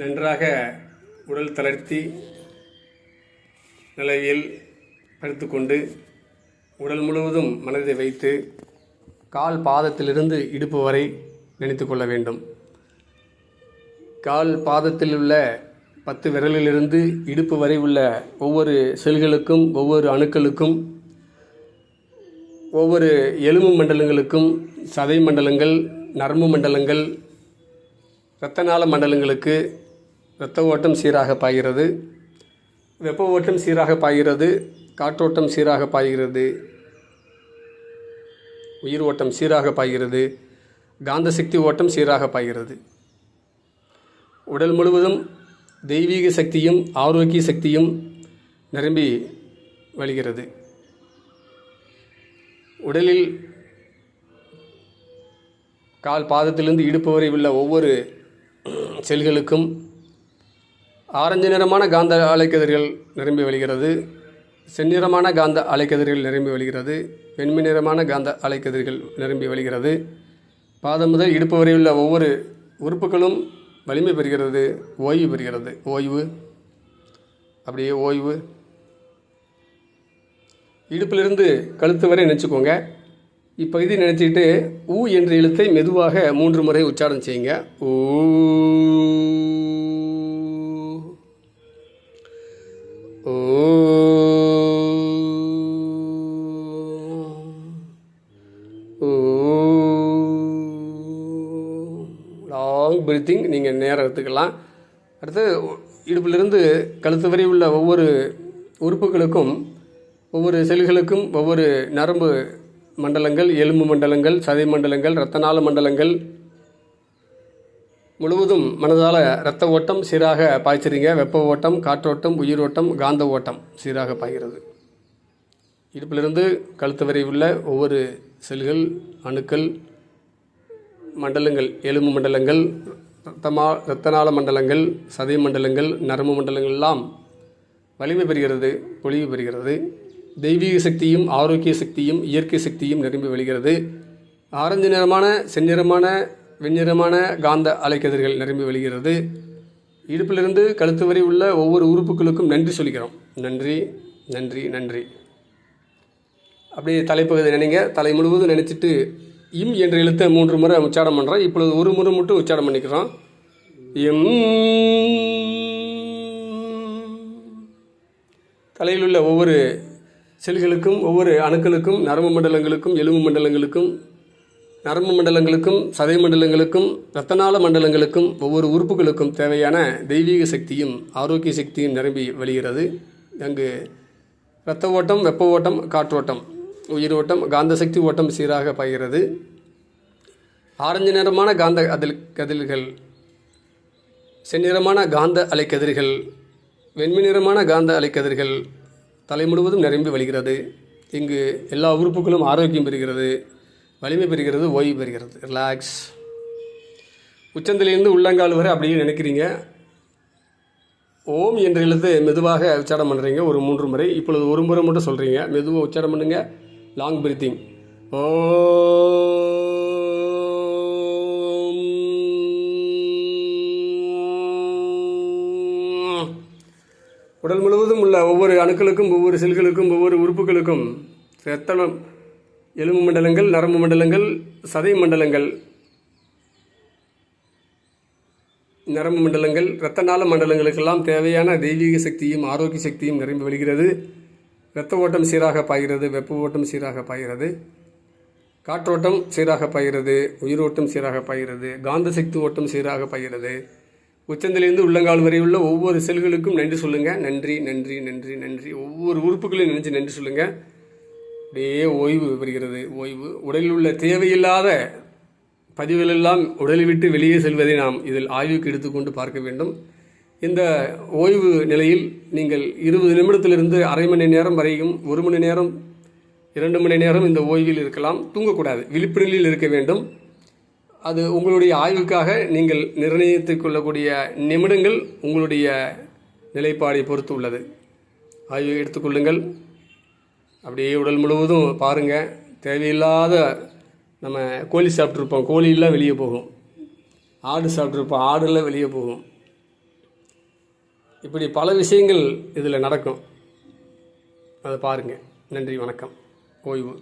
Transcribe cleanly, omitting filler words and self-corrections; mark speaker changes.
Speaker 1: நன்றாக உடல் தளர்த்தி நிலையில் படுத்துக்கொண்டு உடல் முழுவதும் மனதை வைத்து கால் பாதத்திலிருந்து இடுப்பு வரை நினைத்து கொள்ள வேண்டும். கால் பாதத்தில் உள்ள 10 விரலிலிருந்து இடுப்பு வரை உள்ள ஒவ்வொரு செல்களுக்கும், ஒவ்வொரு அணுக்களுக்கும், ஒவ்வொரு எலும்பு மண்டலங்களுக்கும், சதை மண்டலங்கள், நரம்பு மண்டலங்கள், இரத்த நாள மண்டலங்களுக்கு இரத்த ஓட்டம் சீராக பாய்கிறது, வெப்ப ஓட்டம் சீராக பாய்கிறது, காற்றோட்டம் சீராக பாய்கிறது, உயிர் ஓட்டம் சீராக பாய்கிறது, காந்த சக்தி ஓட்டம் சீராக பாய்கிறது. உடல் முழுவதும் தெய்வீக சக்தியும் ஆரோக்கிய சக்தியும் நிரம்பி வழிகிறது. உடலில் கால் பாதத்திலிருந்து இடுப்பு வரை உள்ள ஒவ்வொரு செல்களுக்கும் ஆரஞ்சு நிறமான காந்த அலைக்கதிர்கள் நிரம்பி வழிகிறது, செந்நிறமான காந்த அலைக்கதிர்கள் நிரம்பி வழிகிறது, வெண்மை நிறமான காந்த அலைக்கதிர்கள் நிரம்பி வழிகிறது. பாதம் முதல் இடுப்பு வரை உள்ள ஒவ்வொரு உறுப்புகளும் வலிமை பெறுகிறது, ஓய்வு பெறுகிறது. ஓய்வு, அப்படியே ஓய்வு. இடுப்பிலிருந்து கழுத்து வரை நினச்சிக்கோங்க. இப்பகுதி நினச்சிக்கிட்டு ஊ என்ற எழுத்தை மெதுவாக 3 முறை உச்சாரணம் செய்யுங்க. ஊ ஊ. லாங் பிரீத்திங் நீங்கள் நேரம் எடுத்துக்கலாம். அடுத்து இடுப்பிலிருந்து கழுத்து வரை உள்ள ஒவ்வொரு உறுப்புகளுக்கும், ஒவ்வொரு செல்களுக்கும், ஒவ்வொரு நரம்பு மண்டலங்கள், எலும்பு மண்டலங்கள், சதை மண்டலங்கள், இரத்த நாள மண்டலங்கள் முழுவதும் மனதால் இரத்த ஓட்டம் சீராக பாய்ச்சிறீங்க. வெப்ப ஓட்டம், காற்றோட்டம், உயிர் ஓட்டம், காந்த ஓட்டம் சீராக பாய்கிறது. இடுப்பிலிருந்து கழுத்து வரை உள்ள ஒவ்வொரு செல்கள், அணுக்கள், மண்டலங்கள், எலும்பு மண்டலங்கள், இரத்த நாள மண்டலங்கள், சதை மண்டலங்கள், நரம்பு மண்டலங்கள் எல்லாம் வலிமை பெறுகிறது, பொலிவு பெறுகிறது. தெய்வீக சக்தியும் ஆரோக்கிய சக்தியும் இயற்கை சக்தியும் நிரம்பி வழிகிறது. ஆரஞ்சு நிறமான, செந்நிறமான, வெண்ணிறமான காந்த அலைக்கதிர்கள் நிரம்பி வழிகிறது. இடுப்பிலிருந்து கழுத்து வரை உள்ள ஒவ்வொரு உறுப்புகளுக்கும் நன்றி சொல்லிக்கிறோம். நன்றி, நன்றி, நன்றி. அப்படியே தலைப்பகுதி நினைங்க. தலை முழுவதும் நினச்சிட்டு இம் என்ற எழுத்தை 3 முறை உச்சாரம் பண்ணுறோம். இப்பொழுது 1 முறை மட்டும் உச்சாரம் பண்ணிக்கிறோம். எம். தலையில் உள்ள ஒவ்வொரு செல்களுக்கும், ஒவ்வொரு அணுக்களுக்கும், நரம்பு மண்டலங்களுக்கும், எலும்பு மண்டலங்களுக்கும், நரம்பு மண்டலங்களுக்கும், சதை மண்டலங்களுக்கும், இரத்த நாள மண்டலங்களுக்கும், ஒவ்வொரு உறுப்புகளுக்கும் தேவையான தெய்வீக சக்தியும் ஆரோக்கிய சக்தியும் நிரம்பி வழிகிறது. அங்கு இரத்த ஓட்டம், வெப்ப ஓட்டம், காற்றோட்டம், உயிர் ஓட்டம், காந்த சக்தி ஓட்டம் சீராக பாய்கிறது. ஆரஞ்சு நிறமான காந்த கதிர்கள், செந்நிறமான காந்த அலைக்கதிர்கள், வெண்மை நிறமான காந்த அலைக்கதிர்கள் தலை முழுவதும் நிரம்பி வழிகிறது. இங்கு எல்லா உறுப்புகளும் ஆரோக்கியம் பெறுகிறது, வலிமை பெறுகிறது, ஓய்வு பெறுகிறது. ரிலாக்ஸ். உச்சந்திலிருந்து உள்ளங்கால் வரை அப்படியே நினைக்கிறீங்க. ஓம் என்ற எழுத்து மெதுவாக உச்சாரம் பண்ணுறீங்க ஒரு 3 முறை. இப்பொழுது 1 முறை மட்டும் சொல்கிறீங்க. மெதுவாக உச்சாரம் பண்ணுங்க. Long breathing. உடல் முழுவதும் உள்ள ஒவ்வொரு அணுக்களுக்கும், ஒவ்வொரு செல்களுக்கும், ஒவ்வொரு உறுப்புகளுக்கும், இரத்தம், எலும்பு மண்டலங்கள், நரம்பு மண்டலங்கள், சதை மண்டலங்கள், நரம்பு மண்டலங்கள், இரத்த நாள மண்டலங்களுக்கெல்லாம் தேவையான தெய்வீக சக்தியும் ஆரோக்கிய சக்தியும் நிரம்பி வருகிறது. இரத்த ஓட்டம் சீராக பாய்கிறது, வெப்ப ஓட்டம் சீராக பாய்கிறது, காற்றோட்டம் சீராக பாய்கிறது, உயிரோட்டம் சீராக பாய்கிறது, காந்த சக்தி ஓட்டம் சீராக பாய்கிறது. உச்சந்திலிருந்து உள்ளங்கால் வரை உள்ள ஒவ்வொரு செல்களுக்கும் நன்றி சொல்லுங்கள். நன்றி, நன்றி, நன்றி, நன்றி. ஒவ்வொரு உறுப்புகளையும் நினைச்சு நன்றி சொல்லுங்கள். அப்படியே ஓய்வு பெறுகிறது. ஓய்வு. உடலில் உள்ள தேவையில்லாத பதிவுகளெல்லாம் உடலை விட்டு வெளியே செல்வதை நாம் இதில் ஆய்வுக்கு எடுத்துக்கொண்டு பார்க்க வேண்டும். இந்த ஓய்வு நிலையில் நீங்கள் 20 நிமிடத்திலிருந்து அரை மணி நேரம் வரையும், 1 மணி நேரம், 2 மணி நேரம் இந்த ஓய்வில் இருக்கலாம். தூங்கக்கூடாது, விழிப்பு நிலையில் இருக்க வேண்டும். அது உங்களுடைய ஆய்வுக்காக நீங்கள் நிர்ணயித்துக் கொள்ளக்கூடிய நிமிடங்கள் உங்களுடைய நிலைப்பாடை பொறுத்து உள்ளது. ஆய்வு எடுத்துக்கொள்ளுங்கள். அப்படியே உடல் முழுவதும் பாருங்கள். தேவையில்லாத நம்ம கோழி சாப்பிட்ருப்போம், கோழியெல்லாம் வெளியே போகும். ஆடு சாப்பிட்ருப்போம், ஆடுலாம் வெளியே போகும். இப்படி பல விஷயங்கள் இதில் நடக்கும். அதை பாருங்கள். நன்றி, வணக்கம். ஓய்வு.